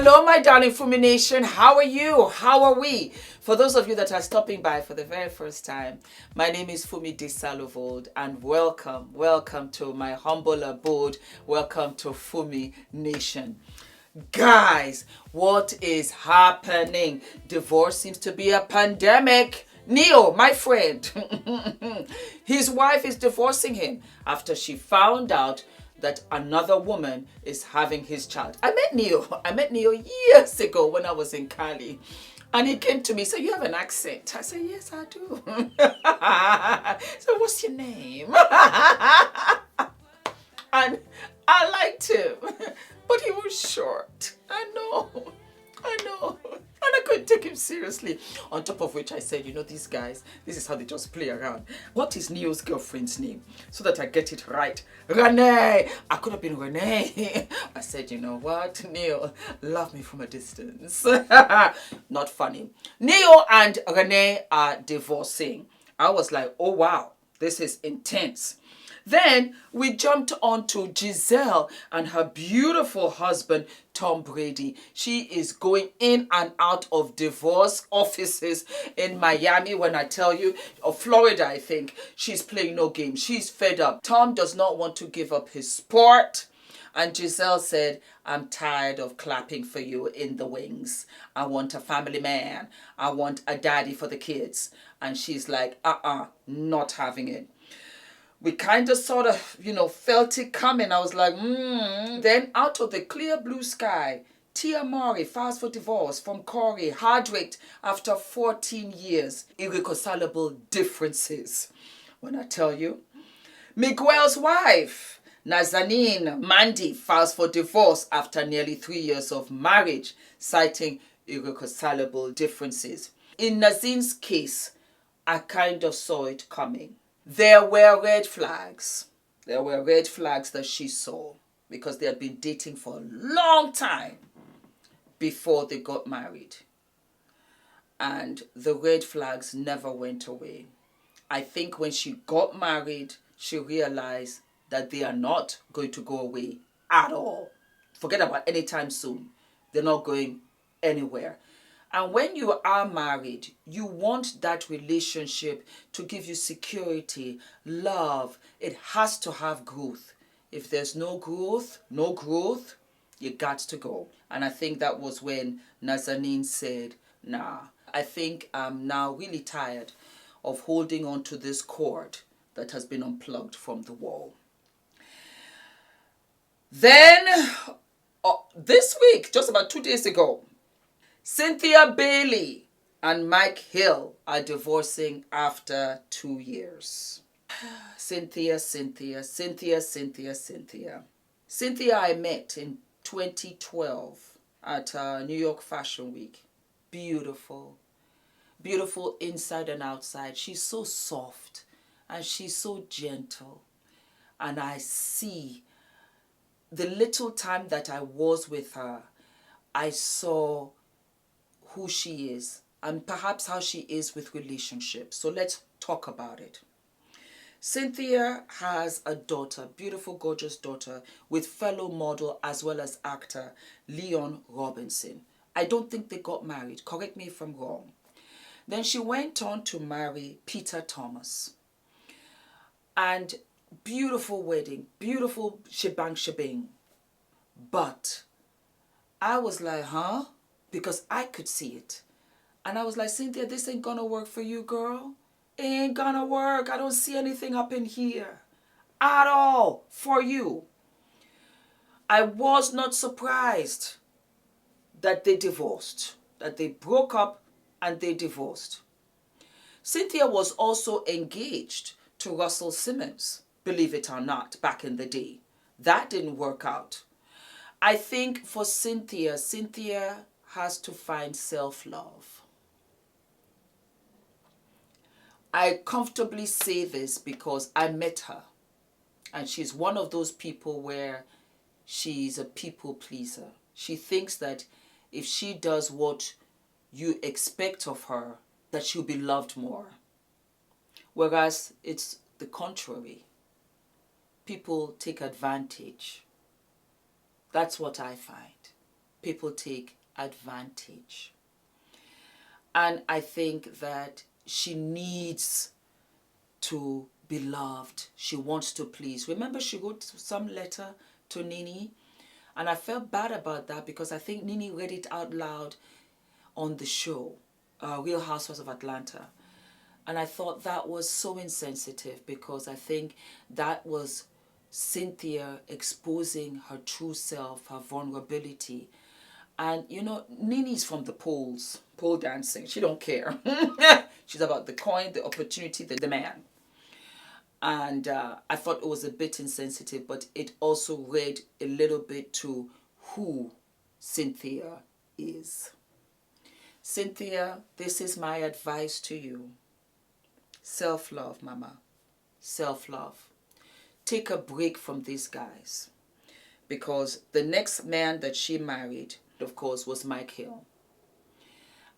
Hello, my darling Fumi Nation. How are you? How are we? For those of you that are stopping by for the very first time, my name is Fumidesaluvold and welcome to my humble abode. Welcome to Fumi Nation. Guys, what is happening? Divorce seems to be a pandemic. Neo, my friend, his wife is divorcing him after she found out that another woman is having his child. I met Neo years ago when I was in Cali. And he came to me, said, "You have an accent." I said, "Yes, I do." So, "What's your name?" And I liked him, but he was short. I know. And I couldn't take him seriously. On top of which I said, you know, these guys, this is how they just play around. What is Neo's girlfriend's name? So that I get it right. Renee. I could have been Renee. I said, you know what, Neo, love me from a distance. Not funny. Neo and Renee are divorcing. I was like, oh wow, this is intense. Then we jumped on to Giselle and her beautiful husband, Tom Brady. She is going in and out of divorce offices in Miami. When I tell you, or Florida, I think, she's playing no game. She's fed up. Tom does not want to give up his sport. And Giselle said, "I'm tired of clapping for you in the wings. I want a family man. I want a daddy for the kids." And she's like, not having it. We kind of sort of, you know, felt it coming. I was like, Then out of the clear blue sky, Tia Murray files for divorce from Corey Hardwick after 14 years. Irreconcilable differences. When I tell you, Miguel's wife, Nazanin Mandy, files for divorce after nearly 3 years of marriage, citing irreconcilable differences. In Nazin's case, I kind of saw it coming. There were red flags. There were red flags that she saw because they had been dating for a long time before they got married. And the red flags never went away. I think when she got married, she realized that they are not going to go away at all. Forget about anytime soon. They're not going anywhere. And when you are married, you want that relationship to give you security, love. It has to have growth. If there's no growth, you got to go. And I think that was when Nazanin said, nah, I think I'm now really tired of holding on to this cord that has been unplugged from the wall. Then, this week, just about 2 days ago, Cynthia, Baily and Mike Hill are divorcing after 2 years. Cynthia I met in 2012 at New York Fashion Week. Beautiful. Beautiful inside and outside. She's so soft and she's so gentle. And I see the little time that I was with her, I saw who she is and perhaps how she is with relationships. So let's talk about it. Cynthia has a daughter, beautiful, gorgeous daughter, with fellow model as well as actor Leon Robinson. I don't think they got married. Correct me if I'm wrong. Then she went on to marry Peter Thomas. And beautiful wedding, beautiful shebang. But I was like, huh? Because I could see it. And I was like, Cynthia, this ain't gonna work for you, girl. It ain't gonna work. I don't see anything up in here at all for you. I was not surprised that they divorced, that they broke up and they divorced. Cynthia was also engaged to Russell Simmons, believe it or not, back in the day. That didn't work out. I think for Cynthia has to find self-love. I comfortably say this because I met her. And she's one of those people where she's a people pleaser. She thinks that if she does what you expect of her, that she'll be loved more. Whereas it's the contrary. People take advantage. That's what I find. people take advantage. And I think that she needs to be loved. She wants to please. Remember, she wrote some letter to Nini, and I felt bad about that because I think Nini read it out loud on the show, Real Housewives of Atlanta. And I thought that was so insensitive because I think that was Cynthia exposing her true self, her vulnerability. And, you know, Nini's from the poles, pole dancing. She don't care. She's about the coin, the opportunity, the man. And I thought it was a bit insensitive, but it also read a little bit to who Cynthia is. Cynthia, this is my advice to you. Self-love, mama. Self-love. Take a break from these guys. Because the next man that she married, of course, was Mike Hill.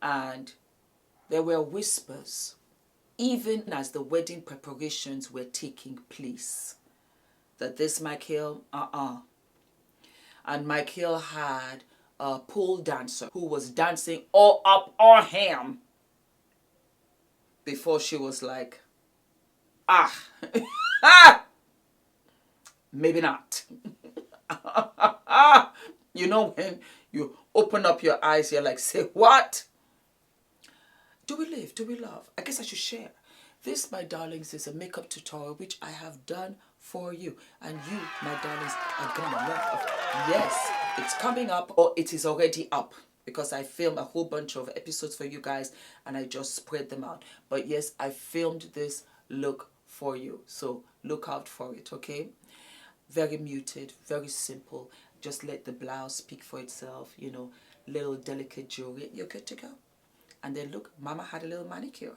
And there were whispers, even as the wedding preparations were taking place, that this Mike Hill, And Mike Hill had a pole dancer who was dancing all up on him before she was like, maybe not. You know, when you open up your eyes, you're like, say what? Do we live? Do we love? I guess I should share. This, my darlings, is a makeup tutorial which I have done for you. And you, my darlings, are gonna love. Yes, it's coming up, or it is already up, because I filmed a whole bunch of episodes for you guys and I just spread them out. But yes, I filmed this look for you. So look out for it, okay? Very muted, very simple. Just let the blouse speak for itself, you know, little delicate jewelry. You're good to go. And then look, mama had a little manicure.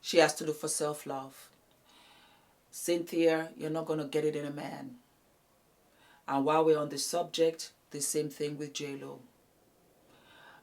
She has to look for self-love. Cynthia, you're not going to get it in a man. And while we're on the subject, the same thing with J-Lo.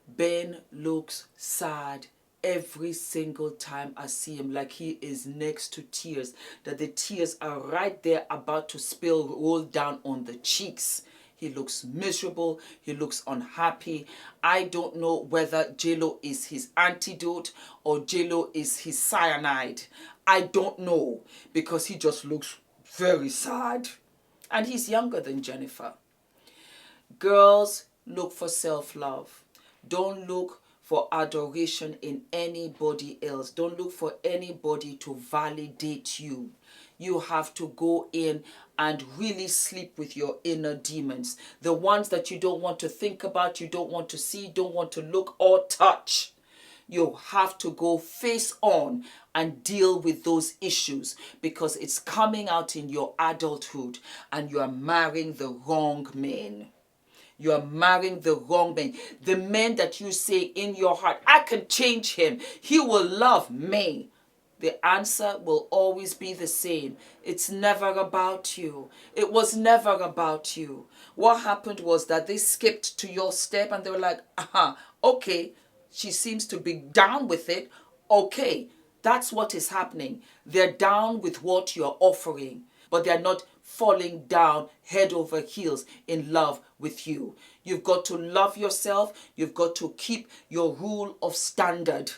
Ben looks sad every single time I see him, like he is next to tears, that the tears are right there about to spill, roll down on the cheeks. He looks miserable. He looks unhappy. I don't know whether J-Lo is his antidote or J-Lo is his cyanide. I don't know, because he just looks very sad. And he's younger than Jennifer. Girls, look for self-love. Don't look for adoration in anybody else. Don't look for anybody to validate you. You have to go in and really sleep with your inner demons. The ones that you don't want to think about, you don't want to see, don't want to look or touch. You have to go face on and deal with those issues, because it's coming out in your adulthood and you are marrying the wrong men. You are marrying the wrong men. The men that you say in your heart, I can change him. He will love me. The answer will always be the same. It's never about you. It was never about you. What happened was that they skipped to your step and they were like, okay, she seems to be down with it. Okay, that's what is happening. They're down with what you're offering, but they're not falling down head over heels in love with you. You've got to love yourself. You've got to keep your rule of standard.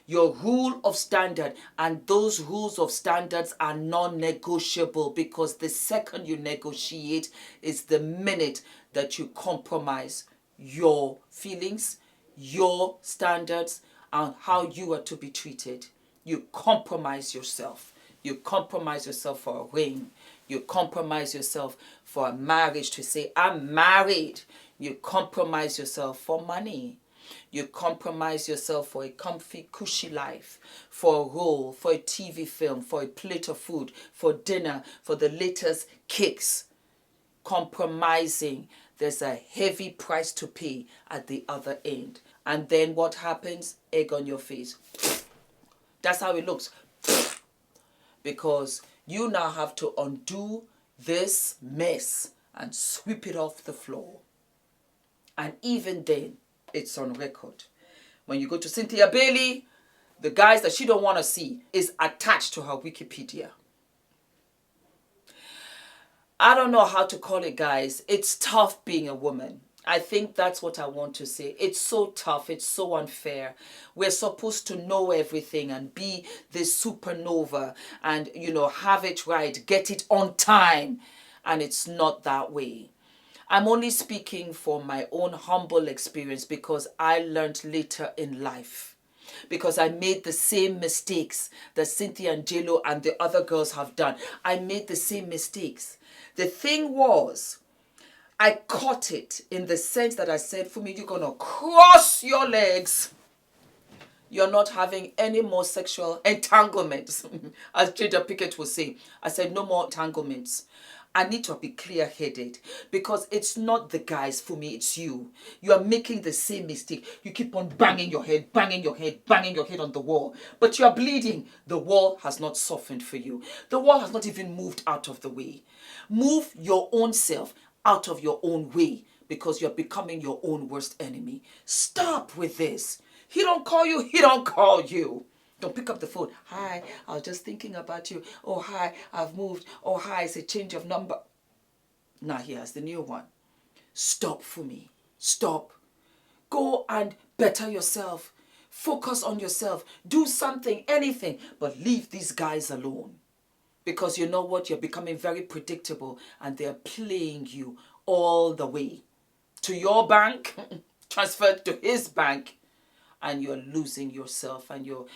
Your rule of standard, and those rules of standards are non-negotiable, because the second you negotiate is the minute that you compromise your feelings, your standards, and how you are to be treated. You compromise yourself. You compromise yourself for a ring. You compromise yourself for a marriage, to say, I'm married. You compromise yourself for money. You compromise yourself for a comfy, cushy life, for a role, for a TV film, for a plate of food, for dinner, for the latest kicks. Compromising. There's a heavy price to pay at the other end. And then what happens? Egg on your face. That's how it looks. Because you now have to undo this mess and sweep it off the floor. And even then, it's on record. When you go to Cynthia Baily, the guys that she don't want to see is attached to her Wikipedia. I don't know how to call it, guys. It's tough being a woman. I think that's what I want to say. It's so tough. It's so unfair. We're supposed to know everything and be this supernova and, you know, have it right, get it on time. And it's not that way. I'm only speaking for my own humble experience because I learned later in life. Because I made the same mistakes that Cynthia and JLo and the other girls have done. I made the same mistakes. The thing was, I caught it in the sense that I said, Fumi, you're going to cross your legs. You're not having any more sexual entanglements, as Jada Pickett would say. I said, no more entanglements. I need to be clear-headed because it's not the guys, for me, it's you. You are making the same mistake. You keep on banging your head, banging your head, banging your head on the wall. But you are bleeding. The wall has not softened for you. The wall has not even moved out of the way. Move your own self out of your own way because you're becoming your own worst enemy. Stop with this. He don't call you, he don't call you. Don't pick up the phone. Hi, I was just thinking about you. Oh, hi, I've moved. Oh, hi, it's a change of number. Now here's the new one. Stop, Fumi. Stop. Go and better yourself. Focus on yourself. Do something, anything. But leave these guys alone. Because you know what? You're becoming very predictable and they're playing you all the way. To your bank, transferred to his bank. And you're losing yourself and your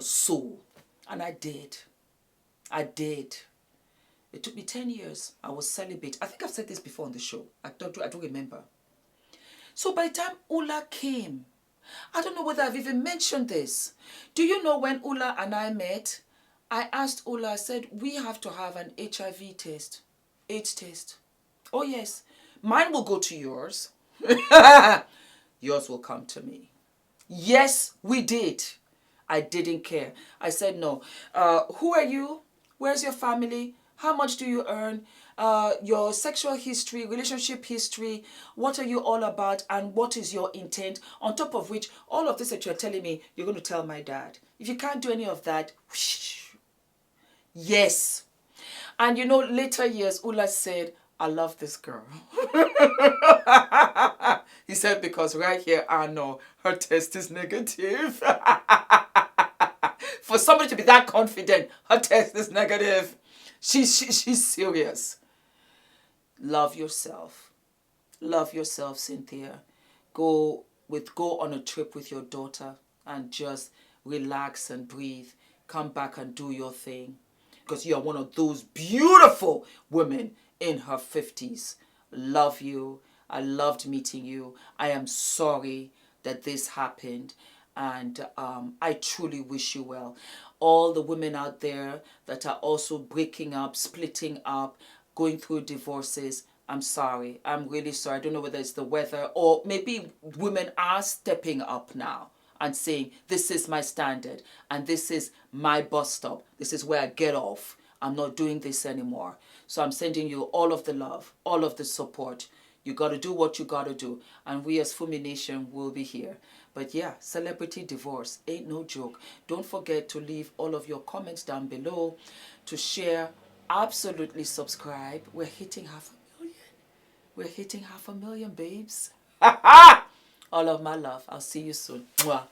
soul. And I did. I did. It took me 10 years. I was celibate. I think I've said this before on the show. I don't remember. So by the time Ula came, I don't know whether I've even mentioned this. Do you know when Ula and I met? I asked Ula, I said, we have to have an HIV test. AIDS test. Oh yes. Mine will go to yours. Yours will come to me. Yes, we did. I didn't care. I said, no. Who are you? Where's your family? How much do you earn? Your sexual history, relationship history. What are you all about? And what is your intent? On top of which, all of this that you're telling me, you're going to tell my dad. If you can't do any of that, whoosh, yes. And you know, later years, Ula said, I love this girl. He said, because right here, I know her test is negative. For somebody to be that confident, her test is negative. She's serious. Love yourself. Love yourself, Cynthia. Go on a trip with your daughter and just relax and breathe. Come back and do your thing. Because you are one of those beautiful women in her 50s. Love you. I loved meeting you. I am sorry that this happened. And I truly wish you well. All the women out there that are also breaking up, splitting up, going through divorces, I'm sorry. I'm really sorry. I don't know whether it's the weather or maybe women are stepping up now and saying, this is my standard and this is my bus stop. This is where I get off. I'm not doing this anymore. So I'm sending you all of the love, all of the support. You got to do what you got to do. And we as Fumi Nation will be here. But yeah, celebrity divorce ain't no joke. Don't forget to leave all of your comments down below, to share, absolutely subscribe. We're hitting 500,000. We're hitting 500,000, babes. All of my love. I'll see you soon. Mwah.